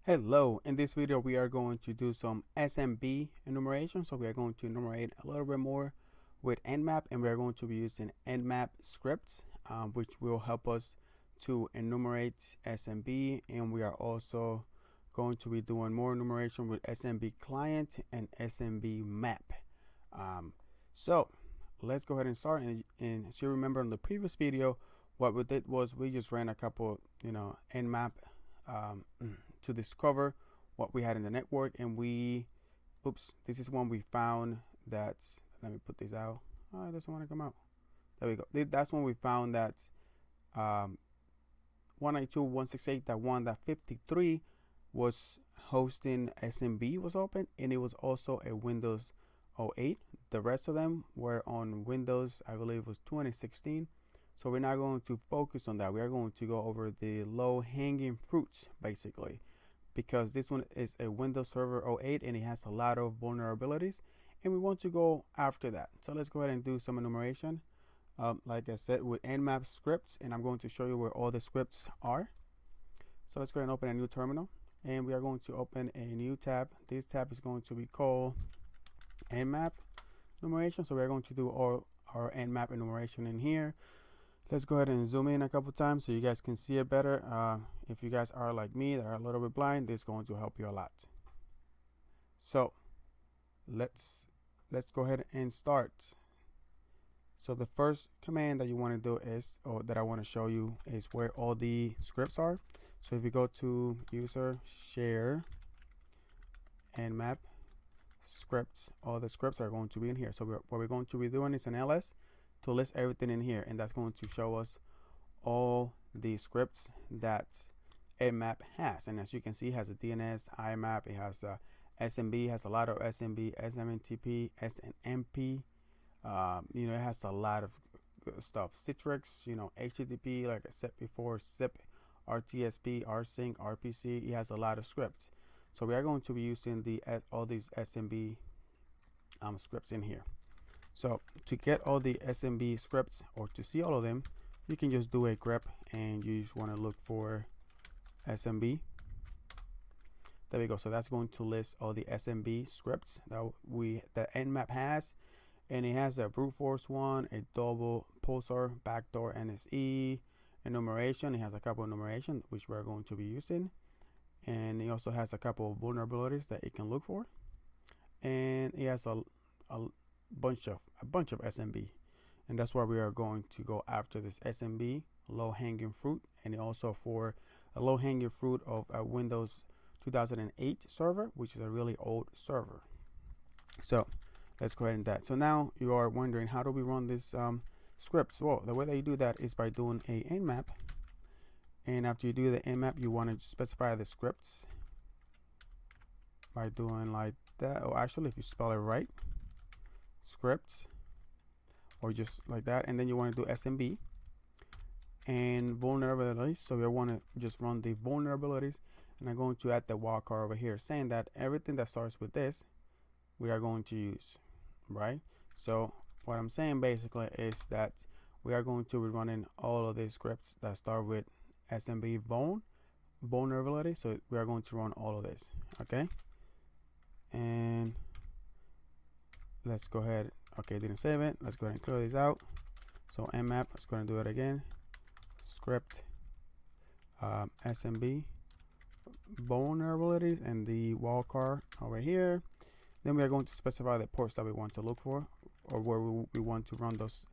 Hello, in this video we are going to do some SMB enumeration. So we are going to enumerate a little bit more with Nmap, and we are going to be using Nmap scripts, which will help us to enumerate SMB. And we are also going to be doing more enumeration with SMB client and SMB map. So let's go ahead and start. And as you remember in the previous video, what we did was we just ran a couple, Nmap to discover what we had in the network, and this is one we found that's, let me put this out. Oh, it doesn't want to come out. There we go. That's when we found that 192.168.1.53 was hosting SMB was open, and it was also a Windows 08. The rest of them were on Windows, I believe it was 2016. So we're not going to focus on that. We are going to go over the low-hanging fruits, basically, because this one is a Windows Server 08 and it has a lot of vulnerabilities, and we want to go after that. So let's go ahead and do some enumeration, like I said, with Nmap scripts, and I'm going to show you where all the scripts are. So let's go ahead and open a new terminal, and we are going to open a new tab. This tab is going to be called Nmap enumeration. So we're going to do all our Nmap enumeration in here. Let's go ahead and zoom in a couple times so you guys can see it better. If you guys are like me, that are a little bit blind, this is going to help you a lot. So let's go ahead and start. So the first command that you want to do is, or that I want to show you, is where all the scripts are. So if you go to user share Nmap scripts, all the scripts are going to be in here. So what we're going to be doing is an ls to list everything in here, and that's going to show us all the scripts that Nmap has. And as you can see, it has a DNS, IMAP, it has a SMB, has a lot of SMB, SMNTP, SNMP. It has a lot of good stuff. Citrix, HTTP, like I said before, SIP, RTSP, rsync, RPC. It has a lot of scripts. So we are going to be using all these SMB scripts in here. So to get all the SMB scripts, or to see all of them, you can just do a grep, and you just want to look for SMB. There we go. So that's going to list all the SMB scripts that Nmap has, and it has a brute force one, a double pulsar, backdoor NSE, enumeration. It has a couple of enumeration which we're going to be using, and it also has a couple of vulnerabilities that it can look for, and it has a bunch of SMB, and that's why we are going to go after this SMB low-hanging fruit, and also for a low-hanging fruit of a Windows 2008 server, which is a really old server. So let's go ahead and that. So now you are wondering, how do we run this scripts? Well, the way that you do that is by doing a Nmap, and after you do the Nmap, you want to specify the scripts by doing like that. Or actually, if you spell it right, scripts, or just like that, and then you want to do SMB and vulnerabilities. So we want to just run the vulnerabilities, and I'm going to add the wildcard over here, saying that everything that starts with this we are going to use, right? So what I'm saying basically is that we are going to be running all of these scripts that start with SMB vulnerability. So we are going to run all of this, okay? And let's go ahead. Okay, didn't save it. Let's go ahead and clear this out. So Nmap, let's go and do it again. Script SMB vulnerabilities, and the wildcard over here. Then we are going to specify the ports that we want to look for, or where we want to run those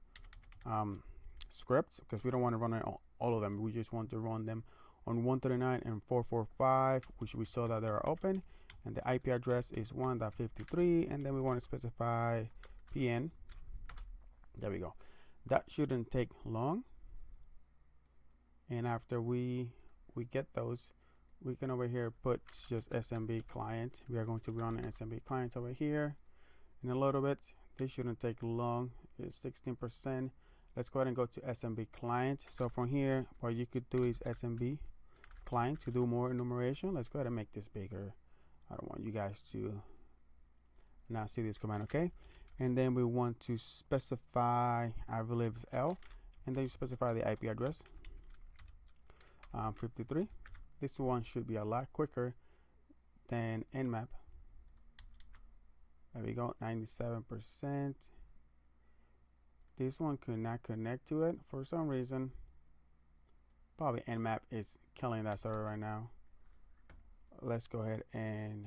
scripts, because we don't want to run all of them. We just want to run them on 139 and 445, which we saw that they are open, and the IP address is 1.53, and then we want to specify PN. There we go. That shouldn't take long, and after we get those, we can over here put just SMB client. We are going to run an SMB client over here in a little bit. This shouldn't take long. It's 16%. Let's go ahead and go to SMB client. So from here, what you could do is SMB client to do more enumeration. Let's go ahead and make this bigger. I don't want you guys to not see this command, okay? And then we want to specify, I believe it's L, and then you specify the IP address, 53. This one should be a lot quicker then Nmap. There we go, 97%. This one could not connect to it for some reason. Probably Nmap is killing that server right now. Let's go ahead and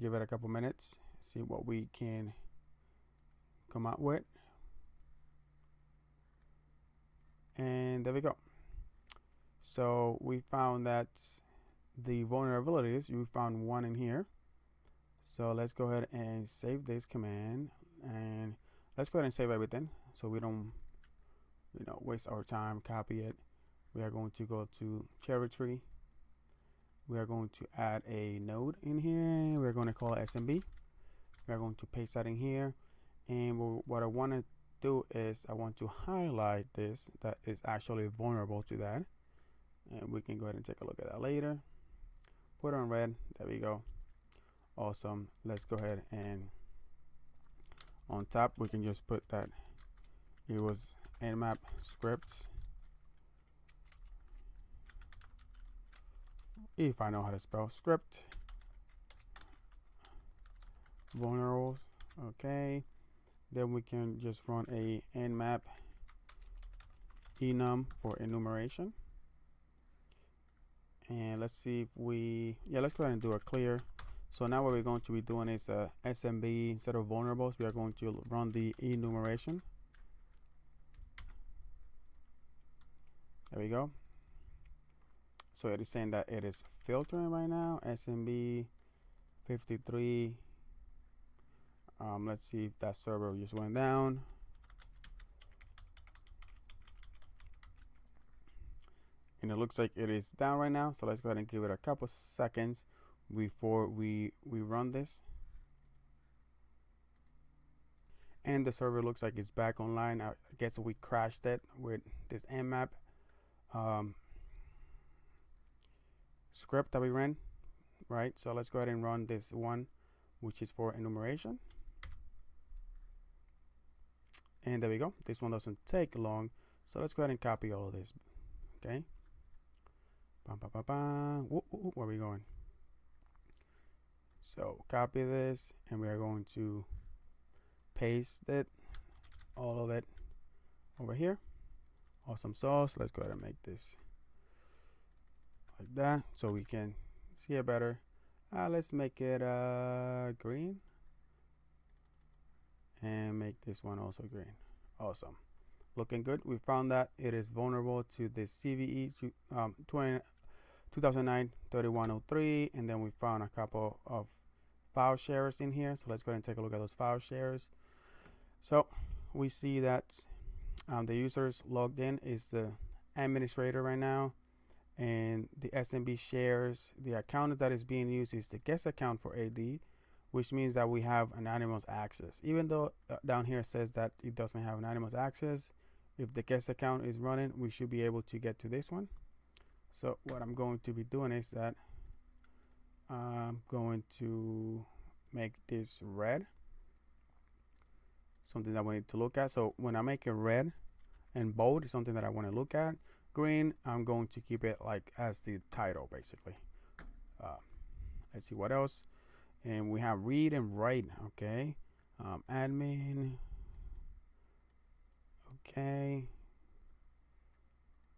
give it a couple minutes, see what we can come out with. And there we go. So we found that the vulnerabilities, we found one in here. So let's go ahead and save this command, and let's go ahead and save everything so we don't waste our time. Copy it. We are going to go to cherry tree. We are going to add a node in here. We're going to call it SMB. We're going to paste that in here, and what I want to do is I want to highlight this that is actually vulnerable to that, and we can go ahead and take a look at that later. Put on red. There we go. Awesome. Let's go ahead and on top we can just put that it was Nmap scripts, if I know how to spell script vulnerables. Okay, then we can just run a Nmap enum for enumeration, and let's see if let's go ahead and do a clear. So now what we're going to be doing is SMB instead of vulnerables. We are going to run the enumeration. There we go. So it is saying that it is filtering right now. SMB 53. Let's see if that server just went down. And it looks like it is down right now. So let's go ahead and give it a couple seconds before we run this. And the server looks like it's back online. I guess we crashed it with this Nmap script that we ran, right? So let's go ahead and run this one, which is for enumeration. And there we go. This one doesn't take long. So let's go ahead and copy all of this. Okay. Where are we going? So copy this, and we are going to paste it, all of it over here. Awesome sauce. Let's go ahead and make this like that so we can see it better. Let's make it green, and make this one also green. Awesome, looking good. We found that it is vulnerable to the CVE 2009-3103, and then we found a couple of file sharers in here. So let's go ahead and take a look at those file sharers. So we see that the users logged in is the administrator right now, and the SMB shares, the account that is being used is the guest account for AD, which means that we have anonymous access. Even though down here it says that it doesn't have anonymous access, if the guest account is running, we should be able to get to this one. So what I'm going to be doing is that I'm going to make this red, something that we need to look at. So when I make it red and bold, is something that I want to look at. Green, I'm going to keep it like as the title, basically. Let's see what else. And we have read and write. Okay, admin. Okay,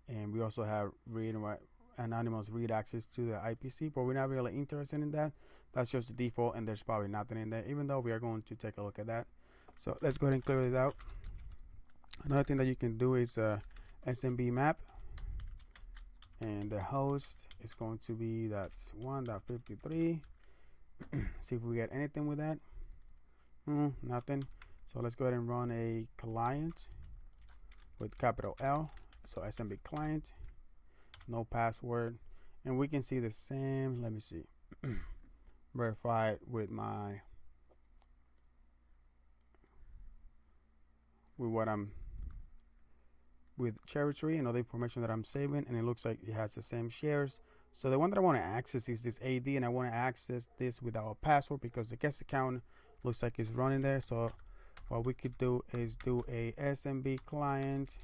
and we also have read and write, anonymous read access to the IPC, but we're not really interested in that. That's just the default, and there's probably nothing in there, even though we are going to take a look at that. So let's go ahead and clear this out. Another thing that you can do is SMB map, and the host is going to be that 1.53. See if we get anything with that. Nothing. So let's go ahead and run a client with capital L. So SMB client, no password, and we can see the same. Let me see. Verify with my with cherry tree and all the information that I'm saving, and it looks like it has the same shares. So the one that I want to access is this AD, and I want to access this without a password because the guest account looks like it's running there. So what we could do is do a SMB client,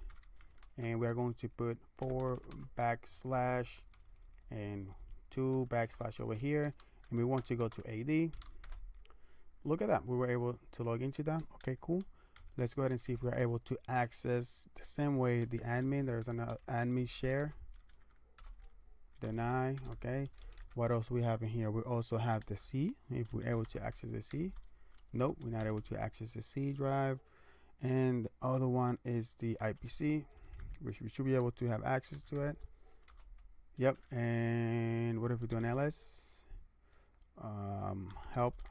and we are going to put // and 2 backslash over here, and we want to go to AD. Look at that, we were able to log into that. Okay, cool. Let's go ahead and see if we're able to access the same way the admin. There's an admin share, deny. Okay, what else we have in here? We also have the C, if we're able to access the C. Nope, we're not able to access the C drive. And the other one is the IPC, which we should be able to have access to it. Yep. And what if we do an ls? Help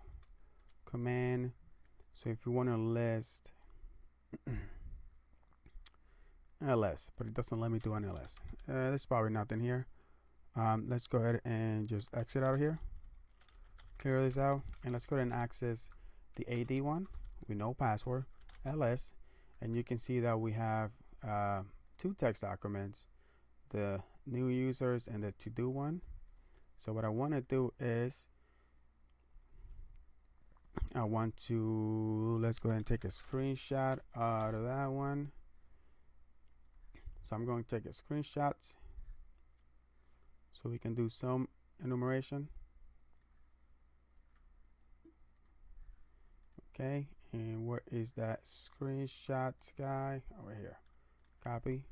command. So if you want to list ls, but it doesn't let me do an ls. There's probably nothing here. Let's go ahead and just exit out of here, clear this out, and let's go ahead and access the AD one with no password, ls, and you can see that we have 2 text documents, the new users and the to do one. So what I want to do is let's go ahead and take a screenshot out of that one. So I'm going to take a screenshot so we can do some enumeration. Okay, and where is that screenshot guy? Over here. Copy.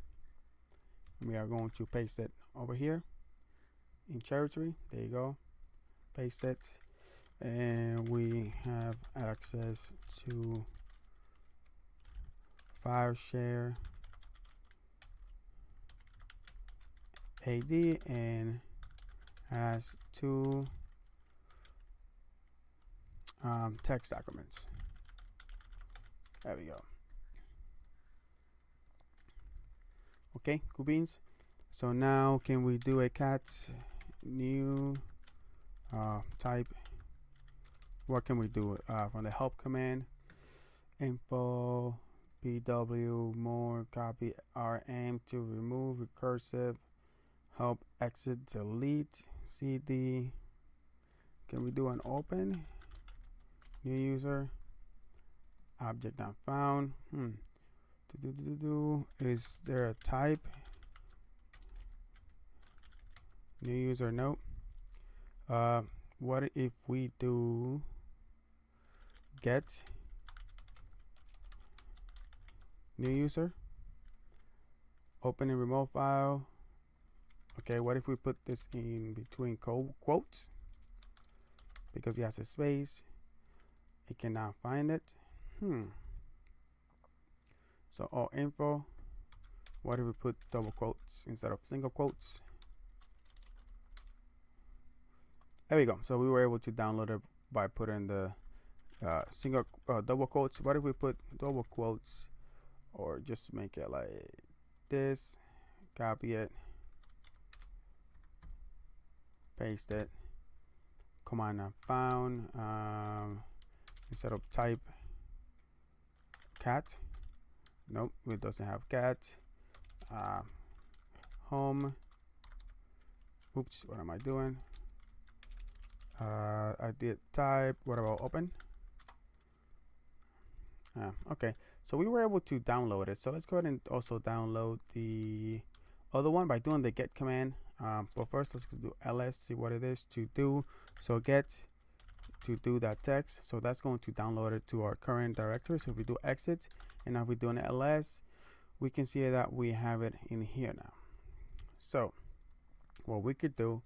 We are going to paste it over here in territory. There you go. Paste it. And we have access to file share AD and has 2 text documents. There we go. Okay, cool beans. So now can we do a cat new type? What can we do from the help command? Info bw more copy rm to remove recursive help exit delete cd. Can we do an open new user object not found? Is there a type? New user, no. What if we do get new user open and remote file? Okay, what if we put this in between quotes because it has a space, it cannot find it. So all info, what if we put double quotes instead of single quotes? There we go. So we were able to download it by putting the double quotes. What if we put double quotes, or just make it like this, copy it, paste it, command not found, instead of type cat. Nope, it doesn't have cat. Home. Oops, what am I doing? I did type. What about open? Okay, so we were able to download it. So let's go ahead and also download the other one by doing the get command. But first, let's do ls, see what it is to do. So get to do that text. So that's going to download it to our current directory. So if we do exit, and now if we do an ls, we can see that we have it in here now. So what we could do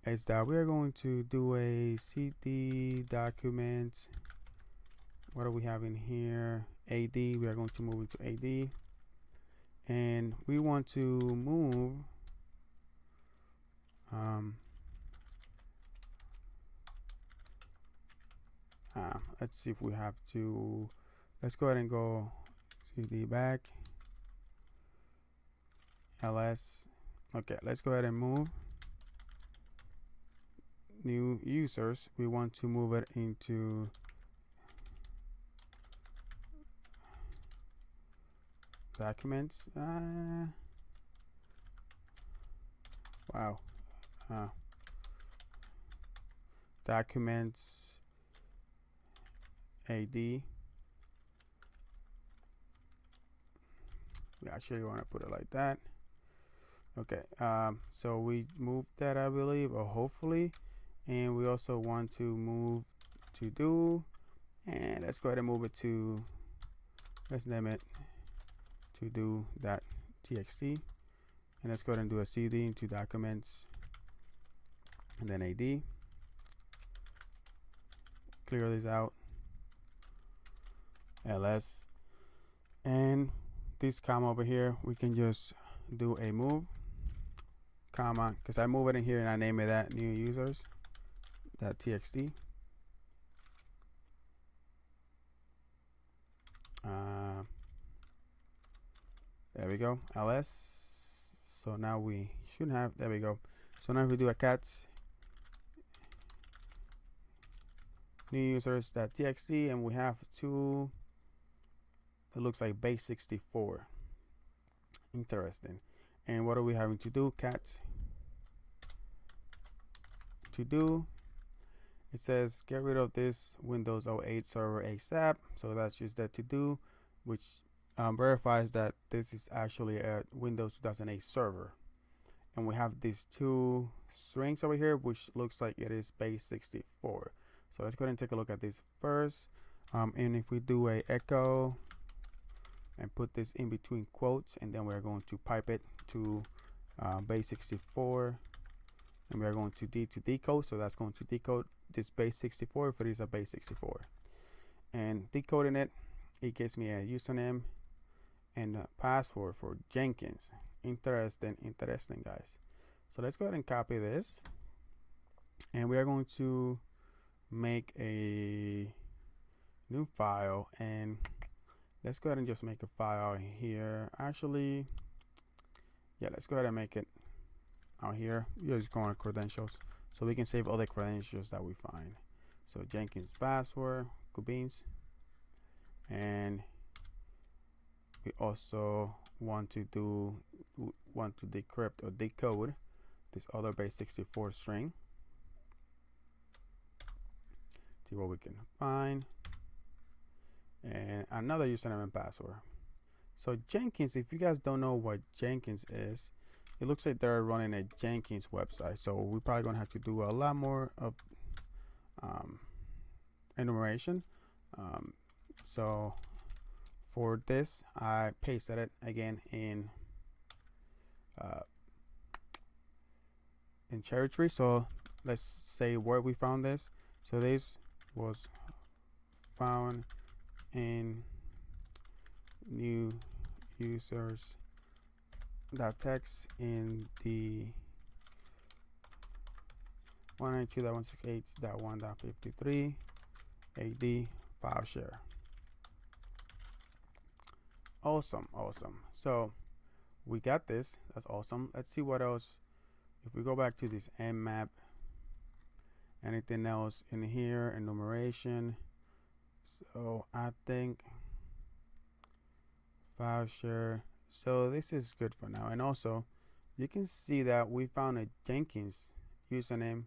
is that we are going to do a cd document. What do we have in here? AD. We are going to move into AD, and we want to move let's see if we have to. Let's go ahead and go cd back ls. Okay, let's go ahead and move new users. We want to move it into documents. Wow. Documents AD. We actually want to put it like that. Okay, so we moved that, I believe, or hopefully, and we also want to move to do, and let's go ahead and move it to, let's name it to do.txt, and let's go ahead and do a cd into documents, and then ad, clear this out, ls, and this comma over here, we can just do a move, comma, because I move it in here and I name it that new users .txt. There we go, ls. So now we should have, there we go. So now if we do a cats new users .txt, and we have two, it looks like base 64. Interesting. And what are we having to do? Cats to do. It says get rid of this Windows 08 server ASAP. So that's just that to do, which verifies that this is actually a Windows 2008 server. And we have these two strings over here, which looks like it is base 64. So let's go ahead and take a look at this first. And if we do a echo and put this in between quotes, and then we're going to pipe it to base 64, and we're going to decode. So that's going to decode this base 64 if it is a base 64, and decoding it, it gives me a username and a password for Jenkins. Interesting guys. So let's go ahead and copy this, and we are going to make a new file, and let's go ahead and just make a file here. Actually, yeah, let's go ahead and make it out here. You're just going to credentials, so we can save all the credentials that we find. So Jenkins password, Kubins, and we also want to decrypt or decode this other base 64 string. See what we can find. And another username and password. So Jenkins, if you guys don't know what Jenkins is, it looks like they're running a Jenkins website. So we're probably gonna have to do a lot more of enumeration. So for this, I pasted it again in cherry tree. So let's say where we found this. So this was found in new users text in the 192.168.1.53 AD file share. Awesome. So we got this. That's awesome. Let's see what else. If we go back to this Nmap, anything else in here? Enumeration. So I think file share. So this is good for now. And also you can see that we found a Jenkins username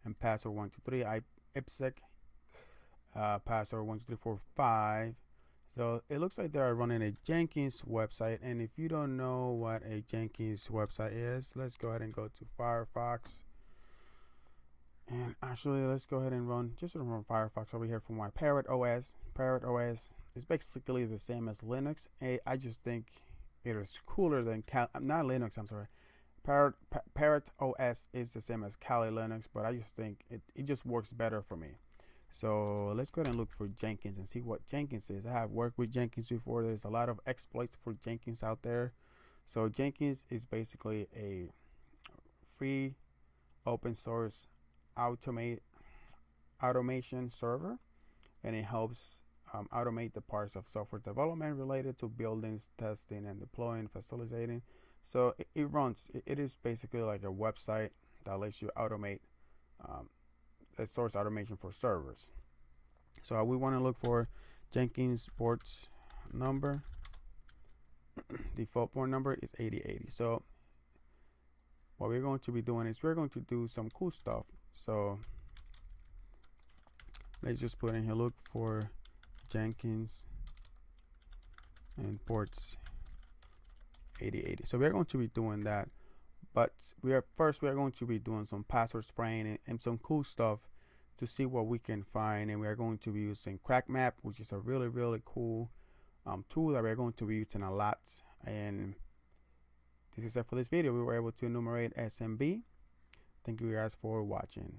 and password 123 IPsec password 12345. So it looks like they are running a Jenkins website. And if you don't know what a Jenkins website is, let's go ahead and go to Firefox. And actually, let's go ahead and run Firefox over here for my Parrot OS. Parrot OS is basically the same as Linux. I just think it is cooler than not Linux. I'm sorry. Parrot OS is the same as Kali Linux, but I just think it just works better for me. So let's go ahead and look for Jenkins and see what Jenkins is. I have worked with Jenkins before. There's a lot of exploits for Jenkins out there. So Jenkins is basically a free open source automation server, and it helps automate the parts of software development related to buildings, testing, and deploying, facilitating. So it is basically like a website that lets you automate source automation for servers. So we want to look for Jenkins port number. Default port number is 8080. So what we're going to be doing is we're going to do some cool stuff. So let's just put in here, look for Jenkins and ports 8080. So we're going to be doing that. But we are going to be doing some password spraying and some cool stuff to see what we can find. And we are going to be using Nmap, which is a really cool tool that we're going to be using a lot. And this is it for this video. We were able to enumerate SMB. Thank you guys for watching.